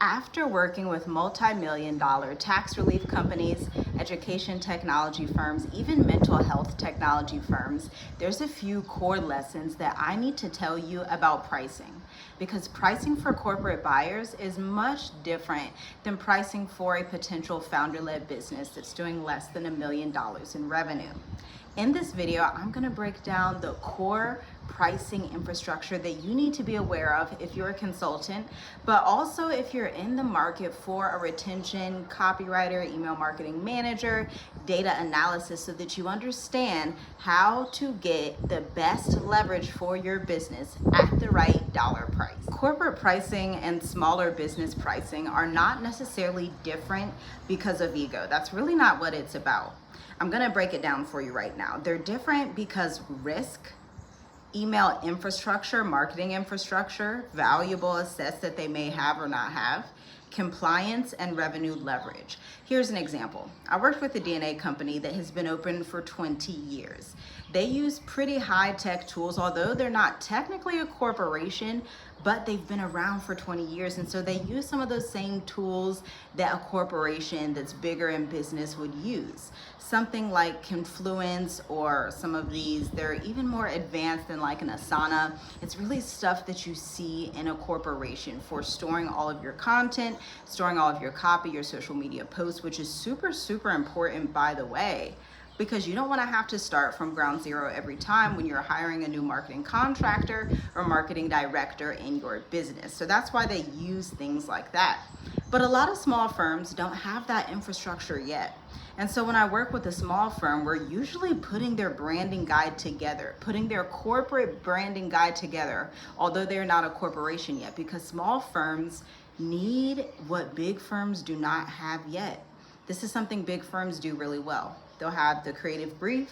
After working with multi-million dollar tax relief companies, education technology firms, even mental health technology firms, there's a few core lessons that I need to tell you about pricing. Because pricing for corporate buyers is much different than pricing for a potential founder-led business that's doing less than $1 million in revenue. In this video, I'm going to break down the core pricing infrastructure that you need to be aware of if you're a consultant, but also if you're in the market for a retention copywriter, email marketing manager, data analysis, so that you understand how to get the best leverage for your business at the right dollar price. Corporate pricing and smaller business pricing are not necessarily different because of ego. That's really not what it's about. I'm gonna break it down for you right now. They're different because risk, email infrastructure, marketing infrastructure, valuable assets that they may have or not have, compliance, and revenue leverage. Here's an example. I worked with a DNA company that has been open for 20 years. They use pretty high-tech tools, although they're not technically a corporation, but they've been around for 20 years. And so they use some of those same tools that a corporation that's bigger in business would use. Something like Confluence or some of these, they're even more advanced than like an Asana. It's really stuff that you see in a corporation for storing all of your content, storing all of your copy, your social media posts, which is super, super important, by the way, because you don't want to have to start from ground zero every time when you're hiring a new marketing contractor or marketing director in your business. So that's why they use things like that. But a lot of small firms don't have that infrastructure yet. And so when I work with a small firm, we're usually putting their branding guide together, putting their corporate branding guide together, although they're not a corporation yet, because small firms need what big firms do not have yet. This is something big firms do really well. They'll have the creative brief,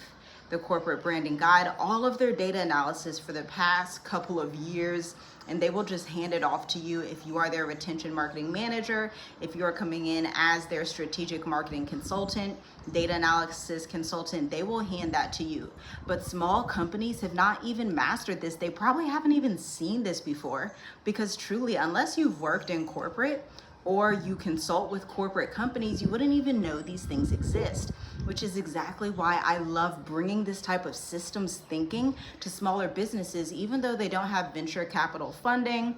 the corporate branding guide, all of their data analysis for the past couple of years, and they will just hand it off to you if you are their retention marketing manager, if you're coming in as their strategic marketing consultant, data analysis consultant, they will hand that to you. But small companies have not even mastered this. They probably haven't even seen this before, because truly, unless you've worked in corporate or you consult with corporate companies, you wouldn't even know these things exist, which is exactly why I love bringing this type of systems thinking to smaller businesses. Even though they don't have venture capital funding,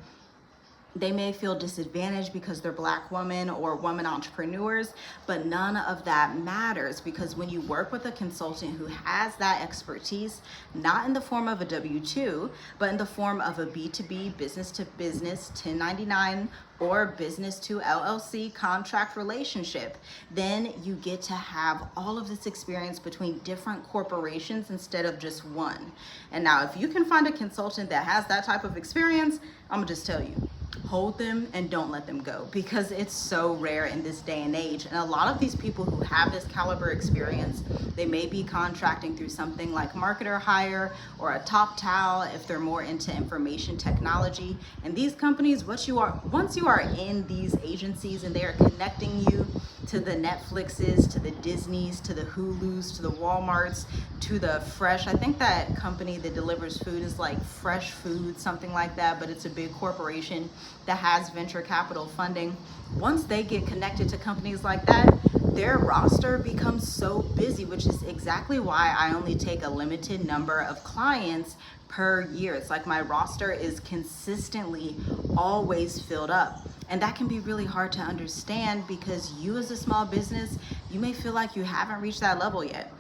they may feel disadvantaged because they're Black women or women entrepreneurs, but none of that matters, because when you work with a consultant who has that expertise, not in the form of a W-2, but in the form of a B2B, business to business, 1099, or business to LLC contract relationship, then you get to have all of this experience between different corporations instead of just one. And now if you can find a consultant that has that type of experience, I'm gonna just tell you, hold them and don't let them go, because it's so rare in this day and age. And a lot of these people who have this caliber experience, they may be contracting through something like Marketer Hire or a TopTal if they're more into information technology. And these companies, once you are in these agencies and they are connecting you to the Netflixes, to the Disneys, to the Hulus, to the Walmarts, to the Fresh. I think that company that delivers food is like Fresh Food, something like that, but it's a big corporation that has venture capital funding. Once they get connected to companies like that, their roster becomes so busy, which is exactly why I only take a limited number of clients per year. It's like my roster is consistently always filled up. And that can be really hard to understand, because you as a small business, you may feel like you haven't reached that level yet.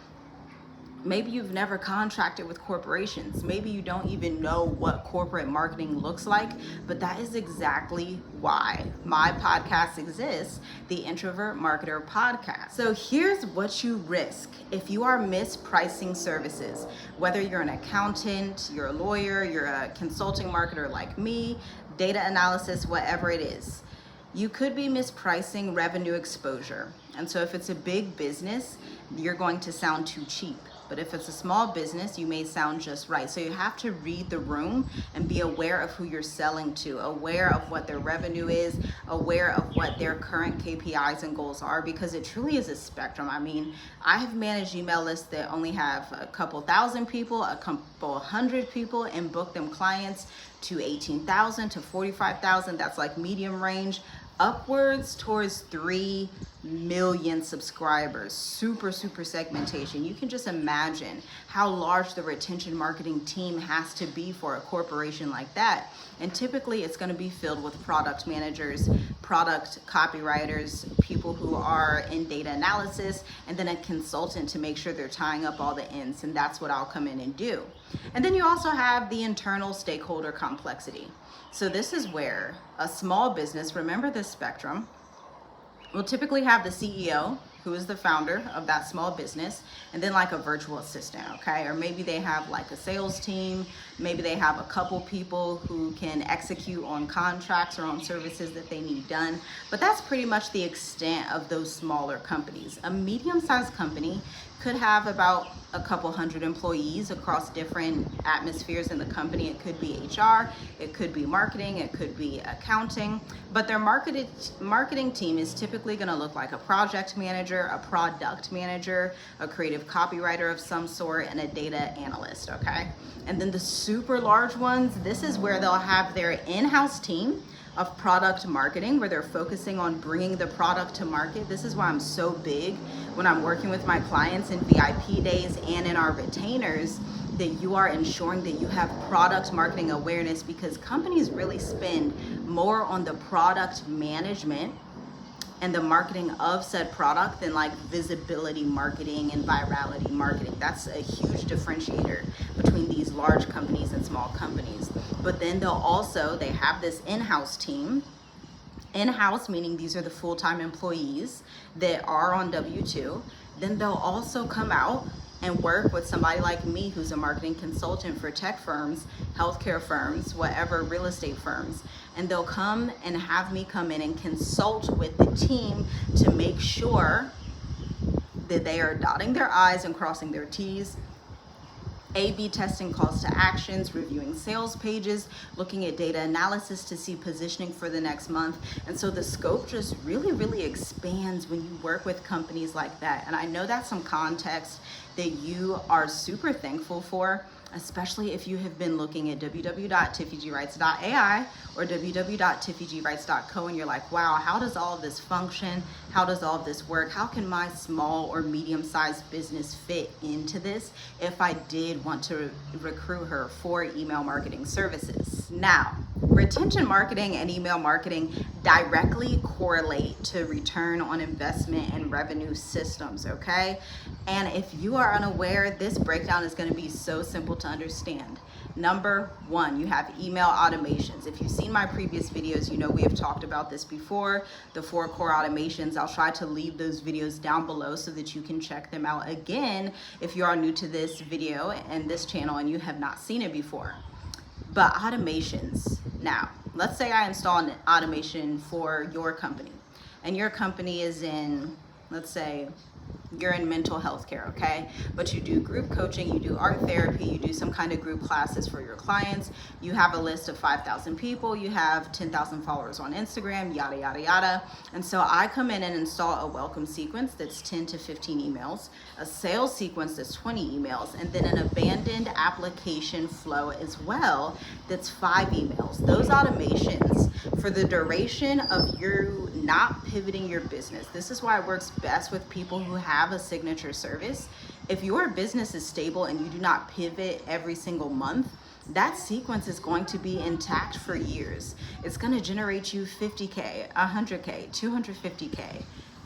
Maybe you've never contracted with corporations. Maybe you don't even know what corporate marketing looks like, but that is exactly why my podcast exists, the Introvert Marketer Podcast. So here's what you risk if you are mispricing services, whether you're an accountant, you're a lawyer, you're a consulting marketer like me, data analysis, whatever it is. You could be mispricing revenue exposure. And so if it's a big business, you're going to sound too cheap. But if it's a small business, you may sound just right. So you have to read the room and be aware of who you're selling to, aware of what their revenue is, aware of what their current KPIs and goals are, because it truly is a spectrum. I mean, I have managed email lists that only have a couple thousand people, a couple hundred people, and book them clients to 18,000 to 45,000. That's like medium range. upwards towards 3 million subscribers. Super segmentation. You can just imagine how large the retention marketing team has to be for a corporation like that. And typically it's going to be filled with product managers, product copywriters, people who are in data analysis, and then a consultant to make sure they're tying up all the ends. And that's what I'll come in and do. And then you also have the internal stakeholder complexity. So this is where a small business, remember this spectrum, will typically have the CEO, who is the founder of that small business, and then like a virtual assistant, okay? Or maybe they have like a sales team, maybe they have a couple people who can execute on contracts or on services that they need done. But that's pretty much the extent of those smaller companies. A medium-sized company could have about a couple hundred employees across different atmospheres in the company. It could be HR, it could be marketing, it could be accounting, but their marketing team is typically going to look like a project manager, a product manager, a creative copywriter of some sort, and a data analyst, okay? And then the super large ones, this is where they'll have their in-house team of product marketing, where they're focusing on bringing the product to market. This is why I'm so big when I'm working with my clients in VIP days and in our retainers, that you are ensuring that you have product marketing awareness, because companies really spend more on the product management and the marketing of said product than like visibility marketing and virality marketing. That's a huge differentiator between these large companies and small companies. But then they have this in-house team. In-house meaning these are the full-time employees that are on W-2. Then they'll also come out and work with somebody like me, who's a marketing consultant for tech firms, healthcare firms, whatever, real estate firms. And they'll come and have me come in and consult with the team to make sure that they are dotting their I's and crossing their T's, A/B testing calls to actions, reviewing sales pages, looking at data analysis to see positioning for the next month. And so the scope just really expands when you work with companies like that. And I know that's some context that you are super thankful for, especially if you have been looking at www.tiffygwrites.ai or www.tiffygwrites.co and you're like, wow, how does all of this function? How does all of this work? How can my small or medium-sized business fit into this if I did want to recruit her for email marketing services? Now, retention marketing and email marketing directly correlate to return on investment and revenue systems, okay? And if you are unaware, this breakdown is going to be so simple to understand. Number one, you have email automations. If you've seen my previous videos, you know we have talked about this before, the 4 core automations. I'll try to leave those videos down below so that you can check them out again if you are new to this video and this channel and you have not seen it before. But automations, now, let's say I install an automation for your company, and your company is in, let's say, you're in mental health care, okay? But you do group coaching, you do art therapy, you do some kind of group classes for your clients, you have a list of 5,000 people, you have 10,000 followers on Instagram, yada, yada, yada. And so I come in and install a welcome sequence that's 10 to 15 emails, a sales sequence that's 20 emails, and then an abandoned application flow as well that's 5 emails. Those automations, for the duration of you not pivoting your business, this is why it works best with people who have a signature service. If your business is stable and you do not pivot every single month, that sequence is going to be intact for years. It's going to generate you 50K, 100K, 250K,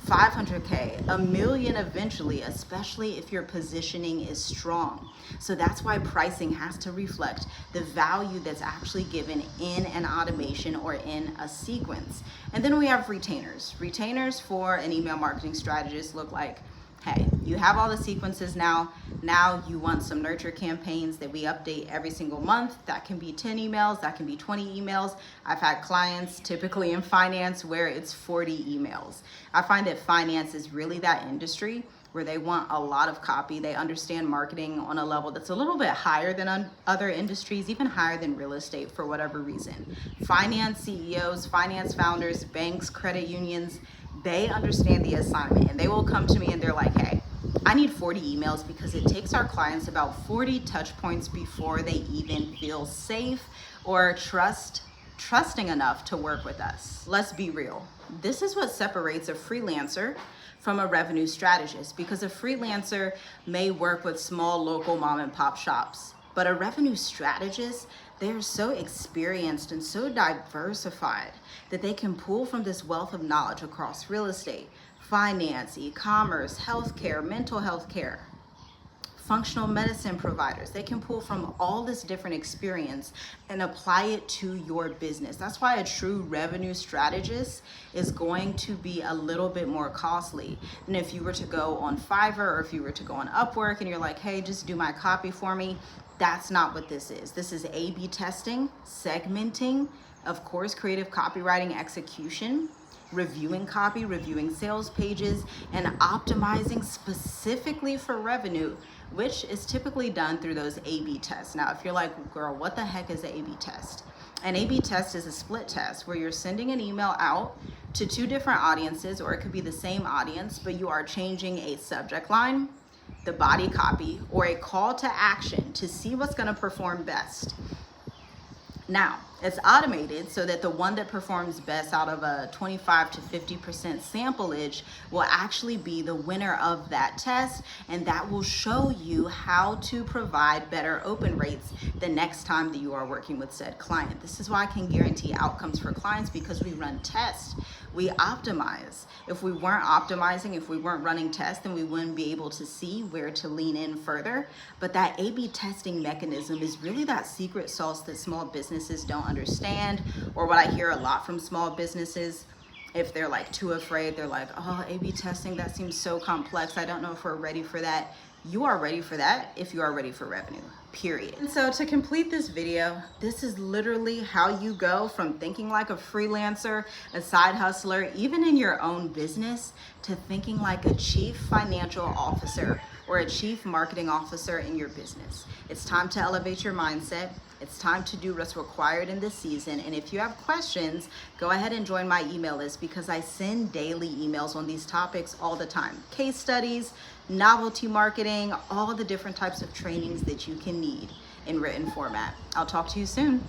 500K, $1 million eventually, especially if your positioning is strong. So that's why pricing has to reflect the value that's actually given in an automation or in a sequence. And then we have retainers. Retainers for an email marketing strategist look like, hey, you have all the sequences now. Now you want some nurture campaigns that we update every single month. That can be 10 emails, that can be 20 emails. I've had clients typically in finance where it's 40 emails. I find that finance is really that industry where they want a lot of copy. They understand marketing on a level that's a little bit higher than other industries, even higher than real estate for whatever reason. Finance CEOs, finance founders, banks, credit unions, they understand the assignment and they will come to me and they're like, hey, I need 40 emails because it takes our clients about 40 touch points before they even feel safe or trusting enough to work with us. Let's be real. This is what separates a freelancer from a revenue strategist, because a freelancer may work with small local mom and pop shops, but a revenue strategist, they're so experienced and so diversified that they can pull from this wealth of knowledge across real estate, finance, e-commerce, healthcare, mental health care, functional medicine providers. They can pull from all this different experience and apply it to your business. That's why a true revenue strategist is going to be a little bit more costly than if you were to go on Fiverr or if you were to go on Upwork and you're like, hey, just do my copy for me. That's not what this is. This is A/B testing, segmenting, of course, creative copywriting execution, reviewing copy, reviewing sales pages, and optimizing specifically for revenue, which is typically done through those A/B tests. Now, if you're like, girl, what the heck is an A/B test? An A/B test is a split test where you're sending an email out to two different audiences, or it could be the same audience, but you are changing a subject line, the body copy, or a call to action to see what's gonna perform best. Now, it's automated so that the one that performs best out of a 25 to 50% sampleage will actually be the winner of that test, and that will show you how to provide better open rates the next time that you are working with said client. This is why I can guarantee outcomes for clients, because we run tests, we optimize. If we weren't optimizing, if we weren't running tests, then we wouldn't be able to see where to lean in further. But that A/B testing mechanism is really that secret sauce that small businesses don't understand, or what I hear a lot from small businesses, if they're like too afraid, they're like, oh, A/B testing, that seems so complex. I don't know if we're ready for that. You are ready for that if you are ready for revenue, period. And so to complete this video, this is literally how you go from thinking like a freelancer, a side hustler, even in your own business, to thinking like a chief financial officer or a chief marketing officer in your business. It's time to elevate your mindset. It's time to do what's required in this season. And if you have questions, go ahead and join my email list, because I send daily emails on these topics all the time. Case studies, novelty marketing, all the different types of trainings that you can need in written format. I'll talk to you soon.